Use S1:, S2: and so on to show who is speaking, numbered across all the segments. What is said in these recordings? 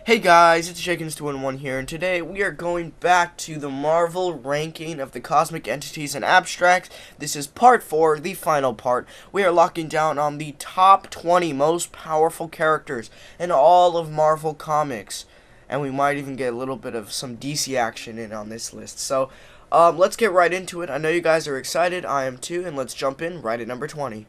S1: Hey guys, it's Shakens211 here, and today we are going back to the Marvel ranking of the cosmic entities and abstracts. This is part 4, the final part. We are locking down on the top 20 most powerful characters in all of Marvel Comics. And we might even get a little bit of some DC action in on this list. So, let's get right into it. I know you guys are excited, I am too, and let's jump in right at number 20.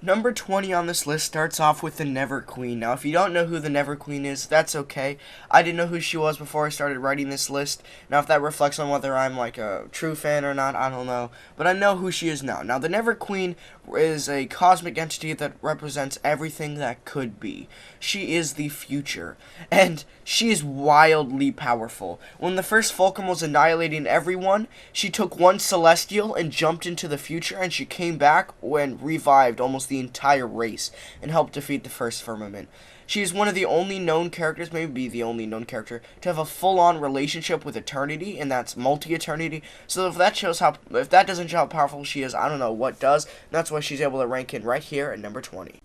S1: Number 20 on this list starts off with the Never Queen. Now, if you don't know who the Never Queen is, that's okay. I didn't know who she was before I started writing this list. Now, if that reflects on whether I'm like a true fan or not, I don't know. But I know who she is now. Now, the Never Queen is a cosmic entity that represents everything that could be. She is the future, and she is wildly powerful. When the first Fulcrum was annihilating everyone, she took one Celestial and jumped into the future, and she came back and revived almost the entire race and helped defeat the first Firmament. She is one of the only known characters, maybe the only known character, to have a full-on relationship with Eternity, and that's multi-Eternity. So if that doesn't show how powerful she is, I don't know what does. That's why she's able to rank in right here at number 20.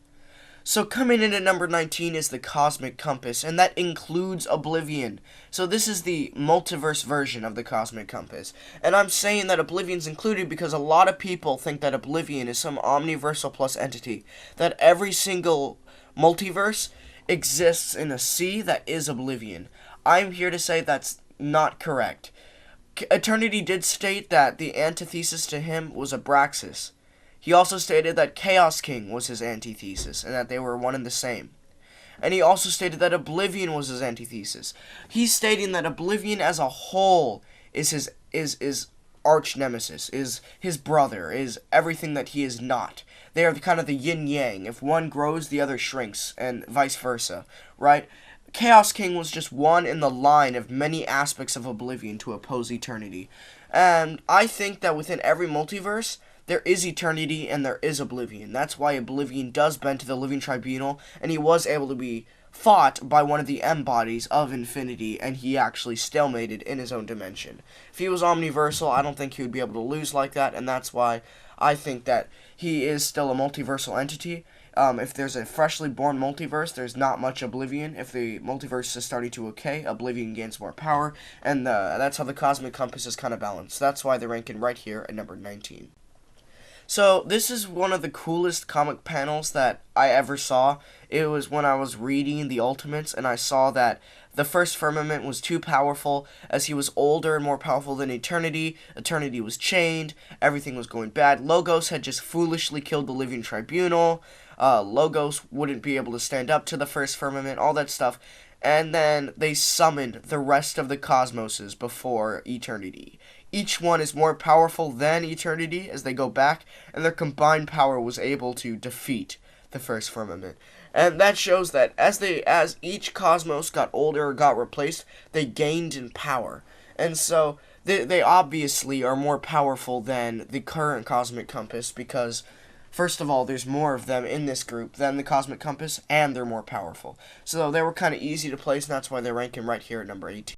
S1: So coming in at number 19 is the Cosmic Compass, and that includes Oblivion. So this is the multiverse version of the Cosmic Compass. And I'm saying that Oblivion's included because a lot of people think that Oblivion is some omniversal plus entity. That every single multiverse exists in a sea that is Oblivion. I'm here to say that's not correct. Eternity did state that the antithesis to him was Abraxas. He also stated that Chaos King was his antithesis, and that they were one and the same. And he also stated that Oblivion was his antithesis. He's stating that Oblivion as a whole is his arch nemesis, is his brother, is everything that he is not. They are kind of the yin-yang. If one grows, the other shrinks, and vice versa, right? Chaos King was just one in the line of many aspects of Oblivion to oppose Eternity. And I think that within every multiverse, there is Eternity and there is Oblivion. That's why Oblivion does bend to the Living Tribunal, and he was able to be fought by one of the M-bodies of Infinity, and he actually stalemated in his own dimension. If he was omniversal, I don't think he would be able to lose like that, and that's why I think that he is still a multiversal entity. If there's a freshly born multiverse, there's not much Oblivion. If the multiverse is starting to decay, Oblivion gains more power, and that's how the Cosmic Compass is kind of balanced. That's why they're ranking right here at number 19. So, this is one of the coolest comic panels that I ever saw. It was when I was reading the Ultimates, and I saw that the first Firmament was too powerful, as he was older and more powerful than Eternity. Eternity was chained, everything was going bad. Logos had just foolishly killed the Living Tribunal. Logos wouldn't be able to stand up to the first Firmament, all that stuff. And then they summoned the rest of the cosmoses before Eternity. Each one is more powerful than Eternity as they go back, and their combined power was able to defeat the first Firmament. And that shows that as each cosmos got older or got replaced, they gained in power. And so they obviously are more powerful than the current Cosmic Compass because, first of all, there's more of them in this group than the Cosmic Compass, and they're more powerful. So they were kind of easy to place, and that's why they're ranking right here at number 18.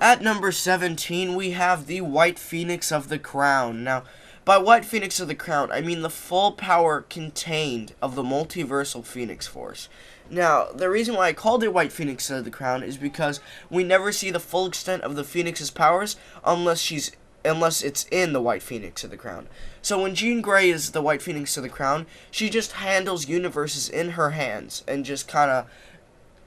S1: At number 17, we have the White Phoenix of the Crown. Now, by White Phoenix of the Crown, I mean the full power contained of the multiversal Phoenix Force. Now, the reason why I called it White Phoenix of the Crown is because we never see the full extent of the Phoenix's powers unless it's in the White Phoenix of the Crown. So when Jean Grey is the White Phoenix of the Crown, she just handles universes in her hands and just kind of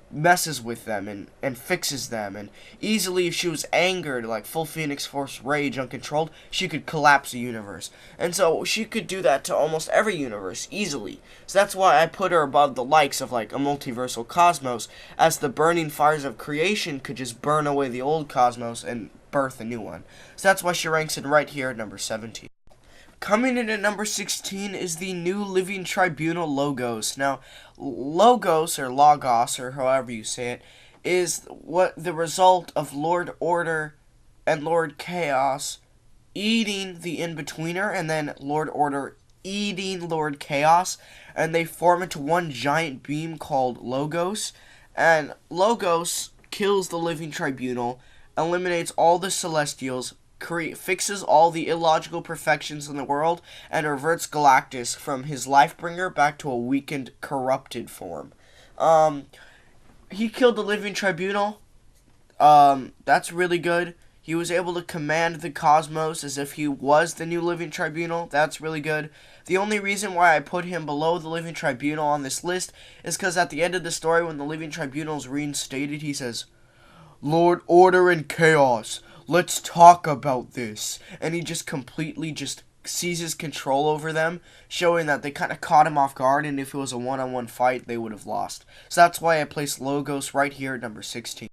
S1: messes with them and fixes them, and easily, if she was angered, like full Phoenix Force rage uncontrolled, she could collapse a universe. And so she could do that to almost every universe easily. So that's why I put her above the likes of like a multiversal cosmos, as the burning fires of creation could just burn away the old cosmos and birth a new one. So that's why she ranks in right here at number 17. Coming in at number 16 is the new Living Tribunal Logos. Now, Logos, or Logos, or however you say it, is what the result of Lord Order and Lord Chaos eating the In-Betweener, and then Lord Order eating Lord Chaos, and they form into one giant beam called Logos, and Logos kills the Living Tribunal, eliminates all the Celestials, fixes all the illogical perfections in the world, and reverts Galactus from his Lifebringer back to a weakened, corrupted form. he killed the Living Tribunal. That's really good. He was able to command the cosmos as if he was the new Living Tribunal. That's really good. The only reason why I put him below the Living Tribunal on this list is because at the end of the story, when the Living Tribunal is reinstated, he says, "Lord, order and chaos. Let's talk about this." And he just completely just seizes control over them, showing that they kind of caught him off guard, and if it was a one-on-one fight, they would have lost. So that's why I placed Logos right here at number 16.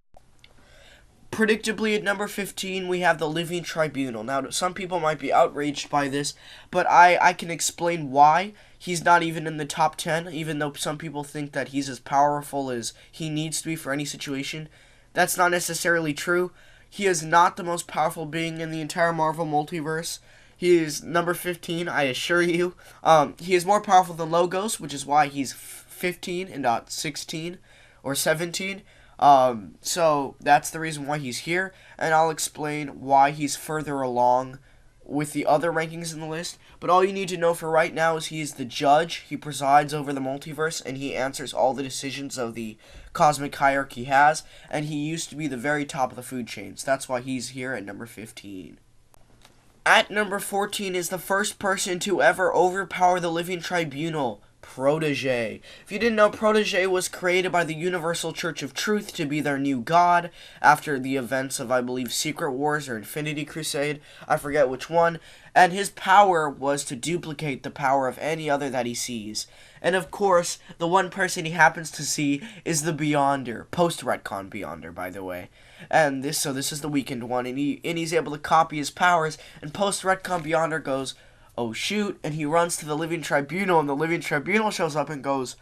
S1: Predictably, at number 15, we have the Living Tribunal. Now, some people might be outraged by this, but I can explain why he's not even in the top 10, even though some people think that he's as powerful as he needs to be for any situation. That's not necessarily true. He is not the most powerful being in the entire Marvel multiverse. He is number 15, I assure you. He is more powerful than Logos, which is why he's 15 and not 16 or 17. So that's the reason why he's here, and I'll explain why he's further along with the other rankings in the list. But all you need to know for right now is he is the judge. He presides over the multiverse, and he answers all the decisions of the cosmic hierarchy has, and he used to be the very top of the food chain. So that's why he's here at number 15. At number 14 is the first person to ever overpower the Living Tribunal, Protoge. If you didn't know, Protoge was created by the Universal Church of Truth to be their new god after the events of, I believe, Secret Wars or Infinity Crusade. I forget which one. And his power was to duplicate the power of any other that he sees. And of course, the one person he happens to see is the Beyonder, post-Retcon Beyonder, by the way. And this is the weakened one, and he's able to copy his powers, and post-Retcon Beyonder goes, "Oh shoot," and he runs to the Living Tribunal, and the Living Tribunal shows up and goes,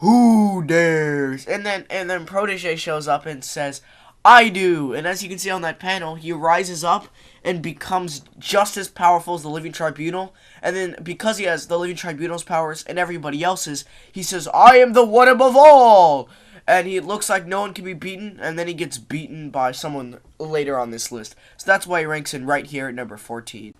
S1: "Who dares?" And then Protoge shows up and says, "I do." And as you can see on that panel, he rises up and becomes just as powerful as the Living Tribunal. And then because he has the Living Tribunal's powers and everybody else's, he says, "I am the one above all." And he looks like no one can be beaten, and then he gets beaten by someone later on this list. So that's why he ranks in right here at number 14.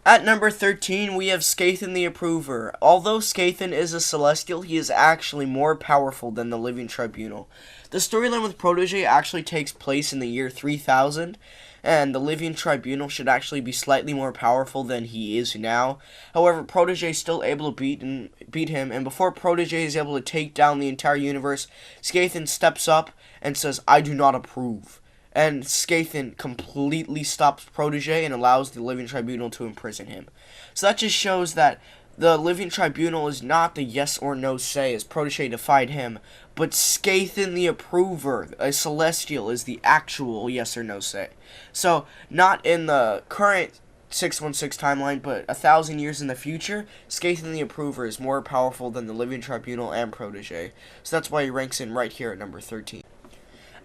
S1: At number 13, we have Scathan The Approver. Although Scathan is a Celestial, he is actually more powerful than the Living Tribunal. The storyline with Protoge actually takes place in the year 3000, and the Living Tribunal should actually be slightly more powerful than he is now. However, Protoge is still able to beat him, and before Protoge is able to take down the entire universe, Scathan steps up and says, "I do not approve." And Scathan completely stops Protoge and allows the Living Tribunal to imprison him. So that just shows that the Living Tribunal is not the yes or no say as Protoge defied him, but Scathan the Approver, a Celestial, is the actual yes or no say. So, not in the current 616 timeline, but 1,000 years in the future, Scathan the Approver is more powerful than the Living Tribunal and Protoge. So that's why he ranks in right here at number 13.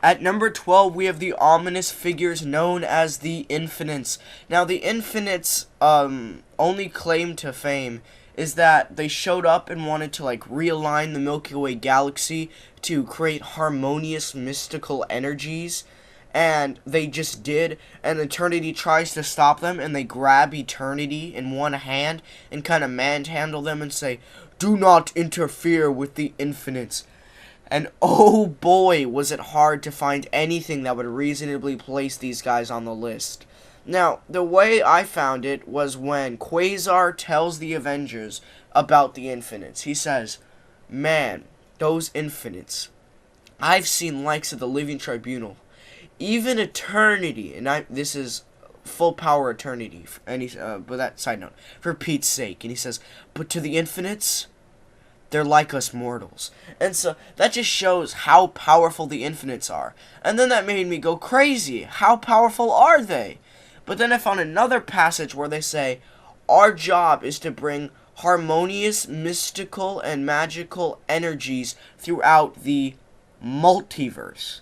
S1: At number 12, we have the ominous figures known as the Infinites. Now, the Infinites' only claim to fame is that they showed up and wanted to, realign the Milky Way galaxy to create harmonious, mystical energies. And they just did, and Eternity tries to stop them, and they grab Eternity in one hand and kind of manhandle them and say, "Do not interfere with the Infinites." And oh boy, was it hard to find anything that would reasonably place these guys on the list. Now, the way I found it was when Quasar tells the Avengers about the Infinites. He says, "Man, those Infinites. I've seen likes of the Living Tribunal. Even Eternity," and this is full power Eternity, and but that side note, for Pete's sake. And he says, "But to the Infinites, they're like us mortals." And so that just shows how powerful the Infinites are. And then that made me go crazy. How powerful are they? But then I found another passage where they say, "Our job is to bring harmonious, mystical, and magical energies throughout the multiverse."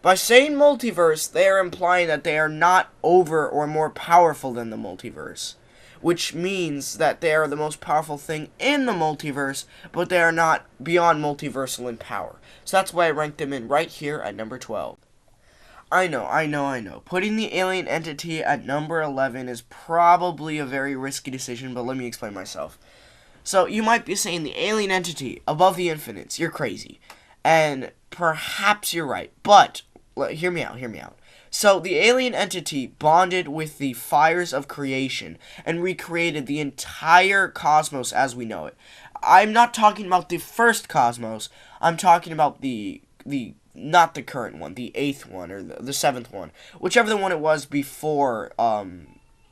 S1: By saying multiverse, they are implying that they are not over or more powerful than the multiverse, which means that they are the most powerful thing in the multiverse, but they are not beyond multiversal in power. So that's why I ranked them in right here at number 12. I know. Putting the alien entity at number 11 is probably a very risky decision, but let me explain myself. So you might be saying the alien entity above the Infinites, you're crazy. And perhaps you're right, but hear me out. So the alien entity bonded with the fires of creation and recreated the entire cosmos as we know it. I'm not talking about the first cosmos. I'm talking about the not the current one, the 8th one or the 7th one, whichever the one it was before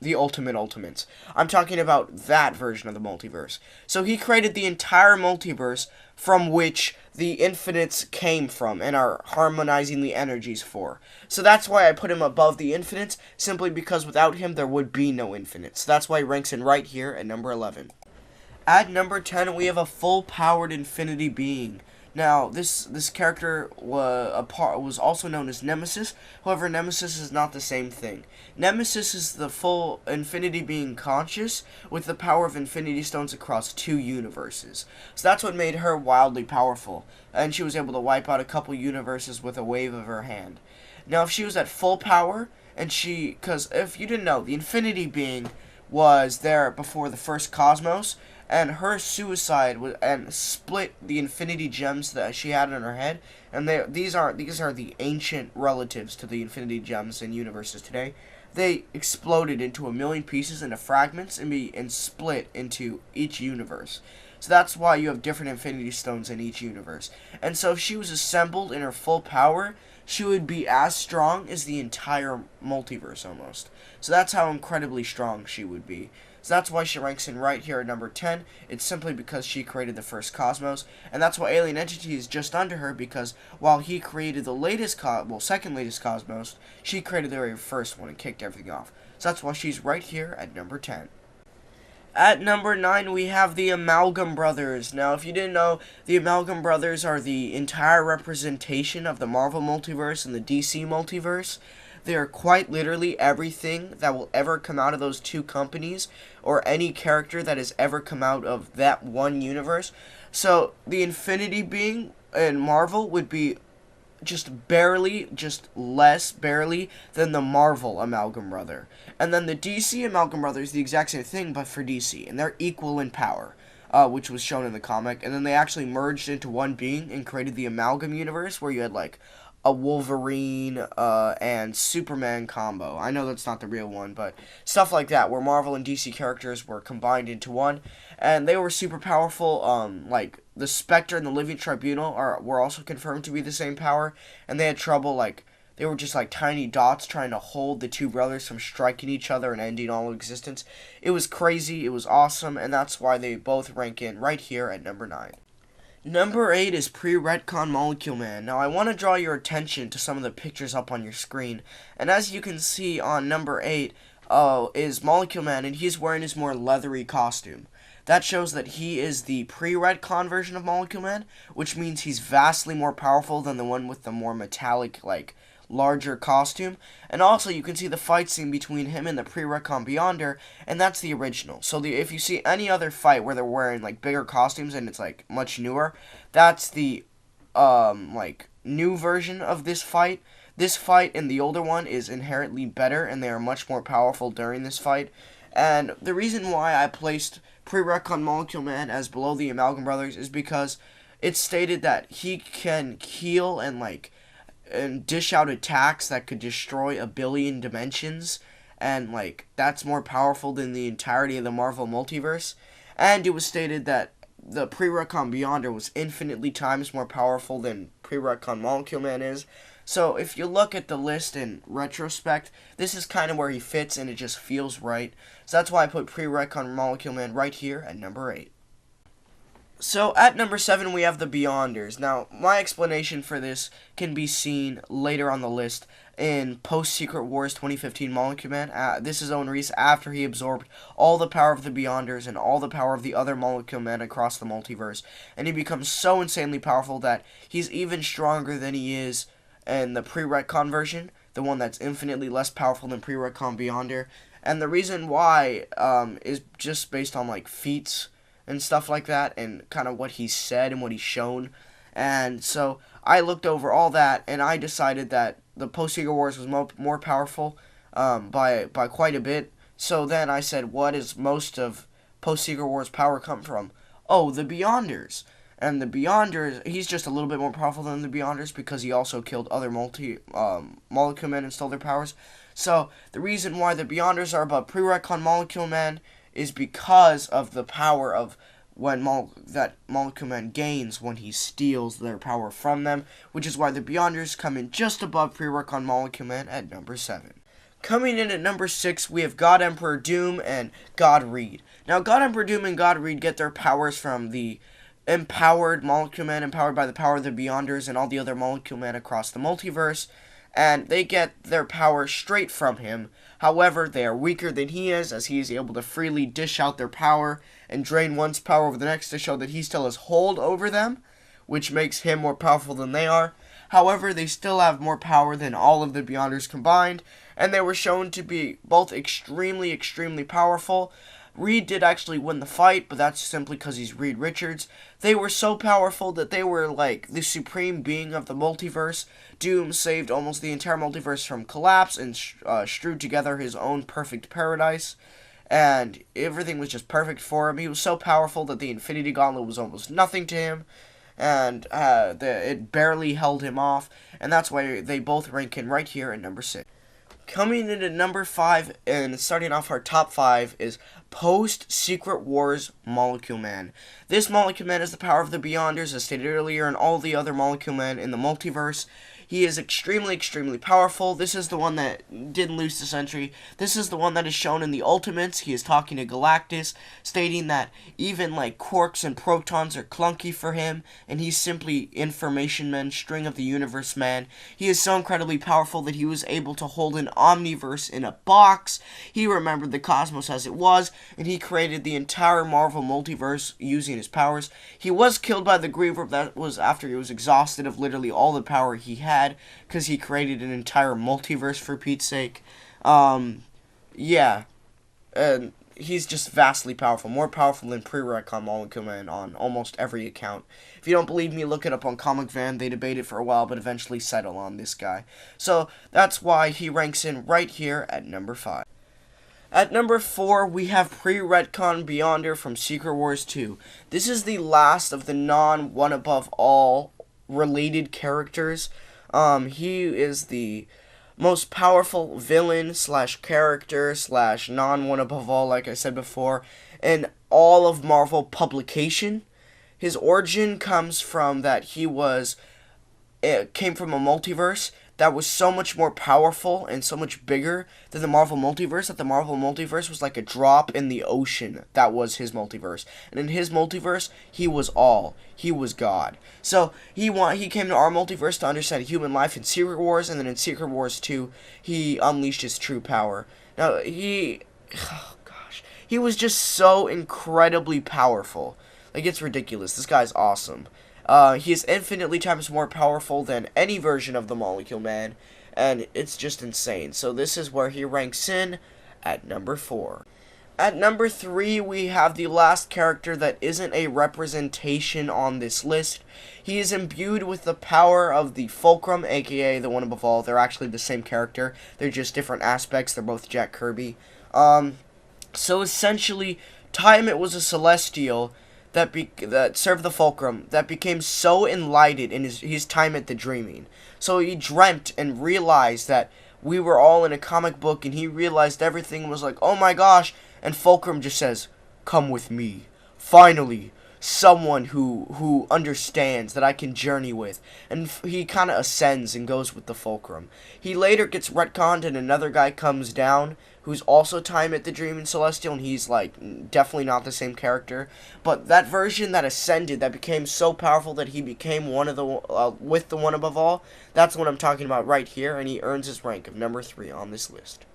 S1: the Ultimate Ultimates. I'm talking about that version of the multiverse. So he created the entire multiverse from which the infinites came from and are harmonizing the energies for. So that's why I put him above the infinites, simply because without him there would be no infinites. So that's why he ranks in right here at number 11. At number 10, we have a full-powered infinity being. Now, this character was also known as Nemesis. However, Nemesis is not the same thing. Nemesis is the full infinity being conscious with the power of infinity stones across 2 universes. So that's what made her wildly powerful. And she was able to wipe out a couple universes with a wave of her hand. Now, if she was at full power, because if you didn't know, the infinity being was there before the first cosmos, and her suicide and split the infinity gems that she had in her head, and these are the ancient relatives to the infinity gems in universes today. They exploded into a million pieces, into fragments, and split into each universe. So that's why you have different infinity stones in each universe. And so if she was assembled in her full power, she would be as strong as the entire multiverse almost. So that's how incredibly strong she would be. So that's why she ranks in right here at number 10. It's simply because she created the first cosmos, and that's why Alien Entity is just under her, because while he created the second latest cosmos, she created the very first one and kicked everything off. So that's why she's right here at number 10. At number 9, we have the Amalgam Brothers. Now, if you didn't know, the Amalgam Brothers are the entire representation of the Marvel multiverse and the DC multiverse. They are quite literally everything that will ever come out of those 2 companies, or any character that has ever come out of that one universe. So, the Infinity Being in Marvel would be just barely than the Marvel Amalgam Brother. And then the DC Amalgam Brother is the exact same thing, but for DC, and they're equal in power, which was shown in the comic. And then they actually merged into one being and created the Amalgam Universe, where you had like a Wolverine and Superman combo. I know that's not the real one, but stuff like that, where Marvel and DC characters were combined into one, and they were super powerful. Like the Spectre and the Living Tribunal were also confirmed to be the same power, and they had trouble, like they were just like tiny dots trying to hold the 2 brothers from striking each other and ending all existence. It was crazy, it was awesome, and that's why they both rank in right here at number 9. Number 8 is Retcon Molecule Man. Now, I want to draw your attention to some of the pictures up on your screen. And as you can see on number 8 is Molecule Man, and he's wearing his more leathery costume. That shows that he is the pre-Retcon version of Molecule Man, which means he's vastly more powerful than the one with the more metallic, like, larger costume. And also you can see the fight scene between him and the pre-Retcon Beyonder, and that's the original. So if you see any other fight where they're wearing like bigger costumes and it's like much newer, that's the like new version of this fight. This fight and the older one is inherently better, and they are much more powerful during this fight. And the reason why I placed pre-Retcon Molecule Man as below the Amalgam Brothers is because it's stated that he can heal and dish out attacks that could destroy 1 billion dimensions, and like that's more powerful than the entirety of the Marvel multiverse. And it was stated that the pre-Retcon Beyonder was infinitely times more powerful than pre-Retcon Molecule Man is. So if you look at the list in retrospect, this is kind of where he fits, and it just feels right. So that's why I put pre-Retcon Molecule Man right here at number 8. So, at number 7, we have the Beyonders. Now, my explanation for this can be seen later on the list in Post-Secret Wars 2015 Molecule Man. This is Owen Reese after he absorbed all the power of the Beyonders and all the power of the other Molecule Men across the multiverse. And he becomes so insanely powerful that he's even stronger than he is in the pre-Retcon version, the one that's infinitely less powerful than pre-Retcon Beyonder. And the reason why is just based on, like, feats and stuff like that, and kind of what he's said and what he's shown. And so I looked over all that, and I decided that the Post-Secret Wars was more powerful by quite a bit. So then I said, what does most of Post-Secret Wars power come from? Oh, the Beyonders. And the Beyonders, he's just a little bit more powerful than the Beyonders because he also killed other Molecule Men and stole their powers. So the reason why the Beyonders are above pre-Retcon Molecule Man is because of the power of that Molecule Man gains when he steals their power from them, which is why the Beyonders come in just above pre-Retcon Molecule Man at number 7. Coming in at number 6, we have God Emperor Doom and God Reed. Now, God Emperor Doom and God Reed get their powers from the empowered Molecule Man, empowered by the power of the Beyonders and all the other Molecule Men across the multiverse, and they get their power straight from him. However, they are weaker than he is, as he is able to freely dish out their power and drain one's power over the next to show that he still has hold over them, which makes him more powerful than they are. However, they still have more power than all of the Beyonders combined, and they were shown to be both extremely, extremely powerful. Reed did actually win the fight, but that's simply because he's Reed Richards. They were so powerful that they were like the supreme being of the multiverse. Doom saved almost the entire multiverse from collapse and strewed together his own perfect paradise. And everything was just perfect for him. He was so powerful that the Infinity Gauntlet was almost nothing to him. And it barely held him off. And that's why they both rank in right here at number 6. Coming in at number 5, and starting off our top 5, is Post-Secret Wars Molecule Man. This Molecule Man is the power of the Beyonders, as stated earlier, and all the other Molecule Men in the multiverse. He is extremely, extremely powerful. This is the one that didn't lose to Sentry. This is the one that is shown in the Ultimates. He is talking to Galactus, stating that even like quarks and protons are clunky for him, and he's simply Information Man, String of the Universe Man. He is so incredibly powerful that he was able to hold an omniverse in a box. He remembered the cosmos as it was, and he created the entire Marvel multiverse using his powers. He was killed by the Griever, but that was after he was exhausted of literally all the power he had, because he created an entire multiverse, for Pete's sake. Yeah. He's just vastly powerful. More powerful than pre-Retcon Molecule Man on almost every account. If you don't believe me, look it up on Comic Van. They debate it for a while, but eventually settle on this guy. So, that's why he ranks in right here at number 5. At number 4, we have pre-Retcon Beyonder from Secret Wars 2. This is the last of the non-one above all related characters. He is the most powerful villain / character / non-one above all, like I said before, in all of Marvel publication. His origin comes from that he came from a multiverse that was so much more powerful and so much bigger than the Marvel multiverse, that the Marvel multiverse was like a drop in the ocean. That was his multiverse. And in his multiverse, he was all. He was God. So he came to our multiverse to understand human life in Secret Wars, and then in Secret Wars 2, he unleashed his true power. Now, he was just so incredibly powerful. Like, it's ridiculous. This guy's awesome. He is infinitely times more powerful than any version of the Molecule Man, and it's just insane. So this is where he ranks in at number 4. At number 3, we have the last character that isn't a representation on this list. He is imbued with the power of the Fulcrum, aka the one above all. They're actually the same character. They're just different aspects. They're both Jack Kirby. So essentially, Tiamut was a Celestial that served the Fulcrum, that became so enlightened in his time at the Dreaming. So he dreamt and realized that we were all in a comic book, and he realized everything was like, oh my gosh, and Fulcrum just says, come with me. Finally, someone who understands that I can journey with. And he kind of ascends and goes with the Fulcrum. He later gets retconned, and another guy comes down who's also Tiamut the Dreaming Celestial, and he's like definitely not the same character. But that version that ascended, that became so powerful that he became one of the with the one above all, that's what I'm talking about right here, and he earns his rank of number 3 on this list.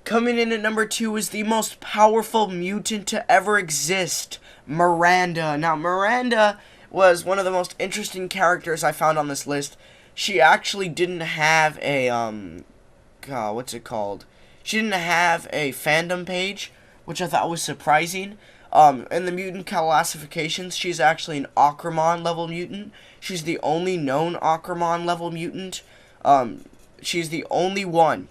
S1: Coming in at number 2 is the most powerful mutant to ever exist, Miranda. Now, Miranda was one of the most interesting characters I found on this list. She actually didn't have a, what's it called? She didn't have a fandom page, which I thought was surprising. In the mutant classifications, she's actually an Aquaman level mutant. She's the only known Aquaman level mutant. She's the only one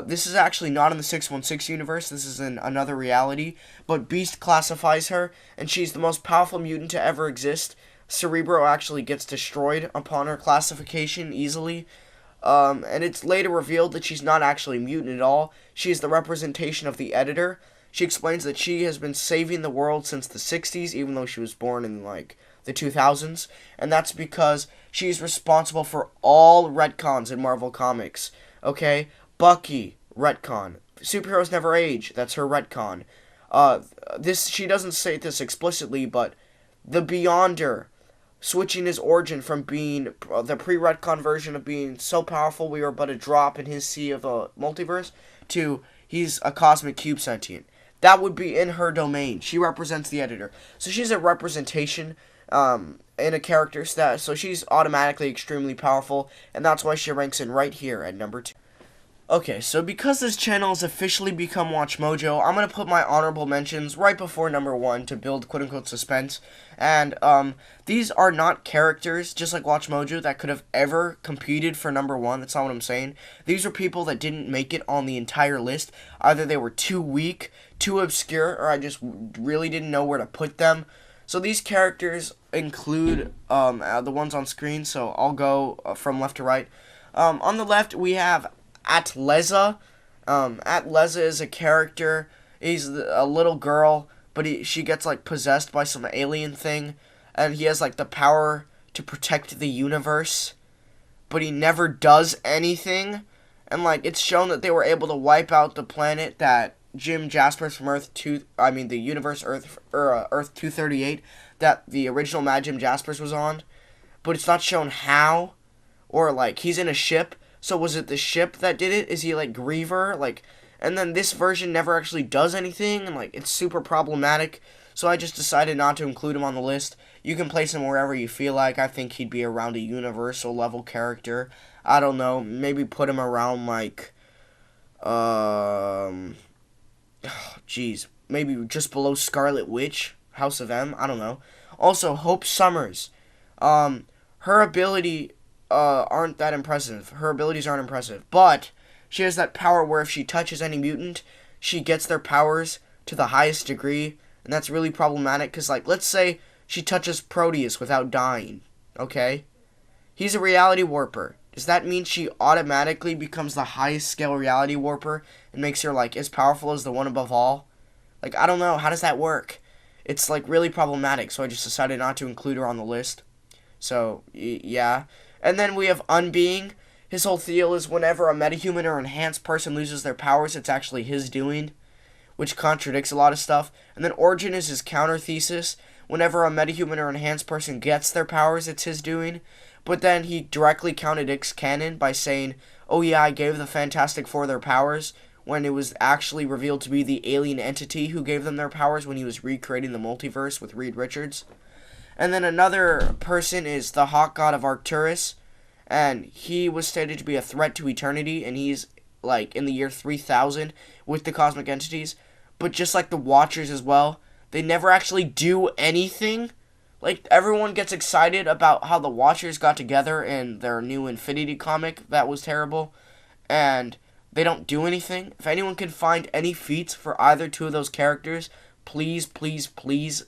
S1: This is actually not in the 616 universe. This is in another reality. But Beast classifies her, and she's the most powerful mutant to ever exist. Cerebro actually gets destroyed upon her classification easily. And it's later revealed that she's not actually a mutant at all. She is the representation of the editor. She explains that she has been saving the world since the 60s, even though she was born in, like, the 2000s. And that's because she's responsible for all retcons in Marvel Comics. Okay? Bucky, retcon. Superheroes never age. That's her retcon. She doesn't say this explicitly, but the Beyonder, switching his origin from being the pre-retcon version of being so powerful we were but a drop in his sea of a multiverse, to he's a cosmic cube sentient. That would be in her domain. She represents the editor. So she's a representation in a character stat, so she's automatically extremely powerful, and that's why she ranks in right here at number 2. Okay, so because this channel has officially become Watch Mojo, I'm going to put my honorable mentions right before number 1 to build quote-unquote suspense. And these are not characters, just like Watch Mojo, that could have ever competed for number 1. That's not what I'm saying. These are people that didn't make it on the entire list. Either they were too weak, too obscure, or I just really didn't know where to put them. So these characters include the ones on screen, so I'll go from left to right. On the left, we have Atleza. Atleza is a character. He's a little girl, but she gets like possessed by some alien thing, and he has like the power to protect the universe, but he never does anything. And like it's shown that they were able to wipe out the planet that Jim Jaspers from the universe Earth 238 that the original Mad Jim Jaspers was on, but it's not shown how, or like he's in a ship. So was it the ship that did it? Is he like Griever? Like, and then this version never actually does anything, and like it's super problematic. So I just decided not to include him on the list. You can place him wherever you feel like. I think he'd be around a universal level character. I don't know. Maybe put him around like, maybe just below Scarlet Witch, House of M. I don't know. Also, Hope Summers. Her ability aren't that impressive. Her abilities aren't impressive. But she has that power where if she touches any mutant, she gets their powers to the highest degree. And that's really problematic because, like, let's say she touches Proteus without dying. Okay? He's a reality warper. Does that mean she automatically becomes the highest scale reality warper and makes her, like, as powerful as the one above all? Like, I don't know. How does that work? It's, like, really problematic. So I just decided not to include her on the list. So, yeah. And then we have Unbeing. His whole deal is whenever a metahuman or enhanced person loses their powers, it's actually his doing, which contradicts a lot of stuff. And then Origin is his counter thesis. Whenever a metahuman or enhanced person gets their powers, it's his doing. But then he directly contradicts canon by saying, oh yeah, I gave the Fantastic Four their powers, when it was actually revealed to be the alien entity who gave them their powers when he was recreating the multiverse with Reed Richards. And then another person is the Hawk God of Arcturus, and he was stated to be a threat to eternity, and he's, like, in the year 3000 with the cosmic entities. But just like the Watchers as well, they never actually do anything. Like, everyone gets excited about how the Watchers got together in their new Infinity comic. That was terrible. And they don't do anything. If anyone can find any feats for either two of those characters, please, please, please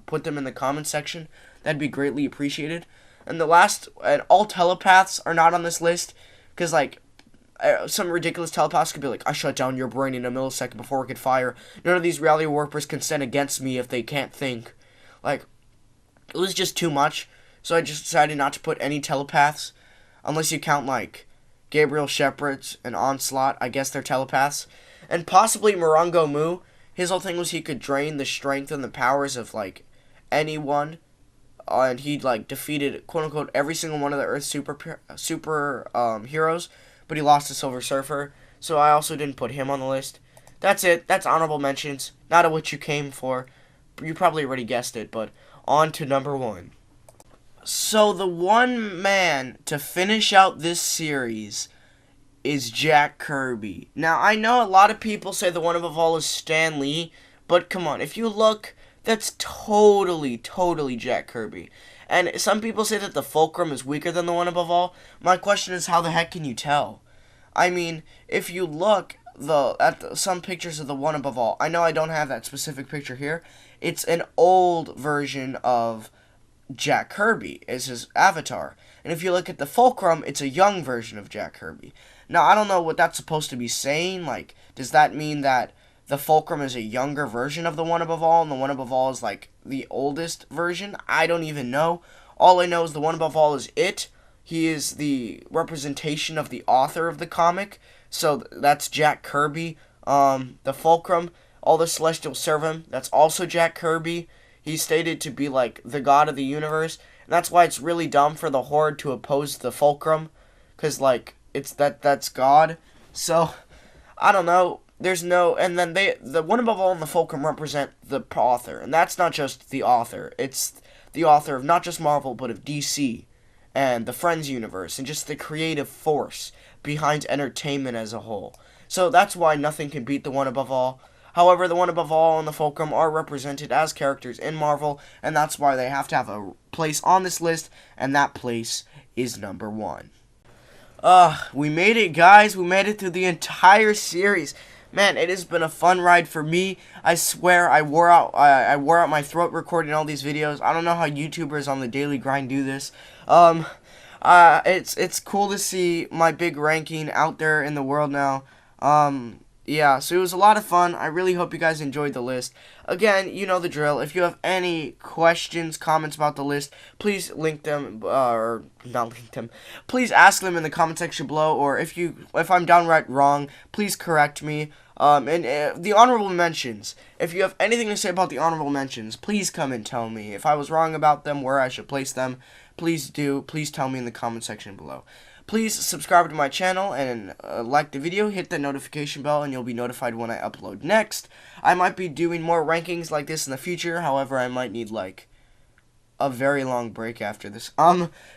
S1: put them in the comment section. That'd be greatly appreciated. And the last, and all telepaths are not on this list, because, like, some ridiculous telepaths could be like, I shut down your brain in a millisecond before it could fire. None of these reality warpers can stand against me if they can't think. Like, it was just too much, so I just decided not to put any telepaths, unless you count, like, Gabriel Shepard and Onslaught. I guess they're telepaths. And possibly Morongo Mu. His whole thing was he could drain the strength and the powers of, like, anyone. And he, like, defeated, quote-unquote, every single one of the Earth super heroes. But he lost to Silver Surfer. So I also didn't put him on the list. That's it. That's honorable mentions. Not what you came for. You probably already guessed it, but on to number 1. So the one man to finish out this series is Jack Kirby. Now, I know a lot of people say the one above all is Stan Lee, but come on, if you look, that's totally Jack Kirby. And some people say that the Fulcrum is weaker than the one above all. My question is, how the heck can you tell? I mean, if you look at some pictures of the One Above All, I know I don't have that specific picture here. It's an old version of Jack Kirby is his avatar. And if you look at the Fulcrum, it's a young version of Jack Kirby. Now, I don't know what that's supposed to be saying. Like, does that mean that the Fulcrum is a younger version of the One Above All, and the One Above All is, like, the oldest version? I don't even know. All I know is the One Above All is it. He is the representation of the author of the comic. So, that's Jack Kirby. The Fulcrum, all the Celestials serve him. That's also Jack Kirby. He's stated to be, like, the god of the universe. And that's why it's really dumb for the Horde to oppose the Fulcrum. Because, like, that's God. So, I don't know. There's no... And then the One Above All and the Fulcrum represent the author. And that's not just the author. It's the author of not just Marvel, but of DC. And the Friends universe. And just the creative force behind entertainment as a whole. So, that's why nothing can beat the One Above All. However, the One Above All and the Fulcrum are represented as characters in Marvel, and that's why they have to have a place on this list, and that place is number 1. We made it, guys. We made it through the entire series. Man, it has been a fun ride for me. I swear I wore out my throat recording all these videos. I don't know how YouTubers on the daily grind do this. It's cool to see my big ranking out there in the world now. Yeah, so it was a lot of fun. I really hope you guys enjoyed the list. Again, you know the drill. If you have any questions, comments about the list, please link them, or not link them. Please ask them in the comment section below, or if I'm downright wrong, please correct me. The honorable mentions. If you have anything to say about the honorable mentions, please come and tell me. If I was wrong about them, where I should place them, please do. Please tell me in the comment section below. Please subscribe to my channel and like the video, hit the notification bell, and you'll be notified when I upload next. I might be doing more rankings like this in the future, however, I might need, like, a very long break after this.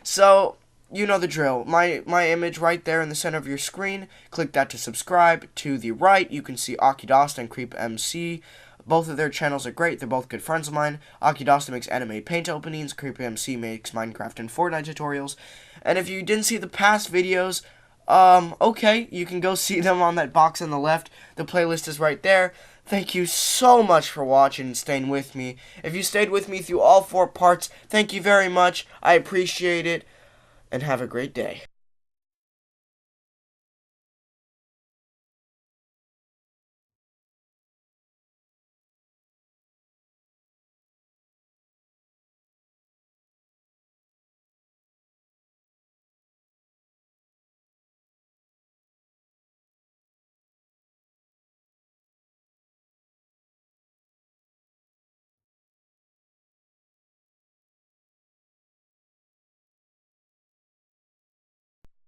S1: So, you know the drill. My image right there in the center of your screen, click that to subscribe. To the right, you can see Akidosta and Creep MC. Both of their channels are great. They're both good friends of mine. Akidosta makes anime paint openings. Creep MC makes Minecraft and Fortnite tutorials. And if you didn't see the past videos, okay, you can go see them on that box on the left. The playlist is right there. Thank you so much for watching and staying with me. If you stayed with me through all 4 parts, thank you very much. I appreciate it. And have a great day.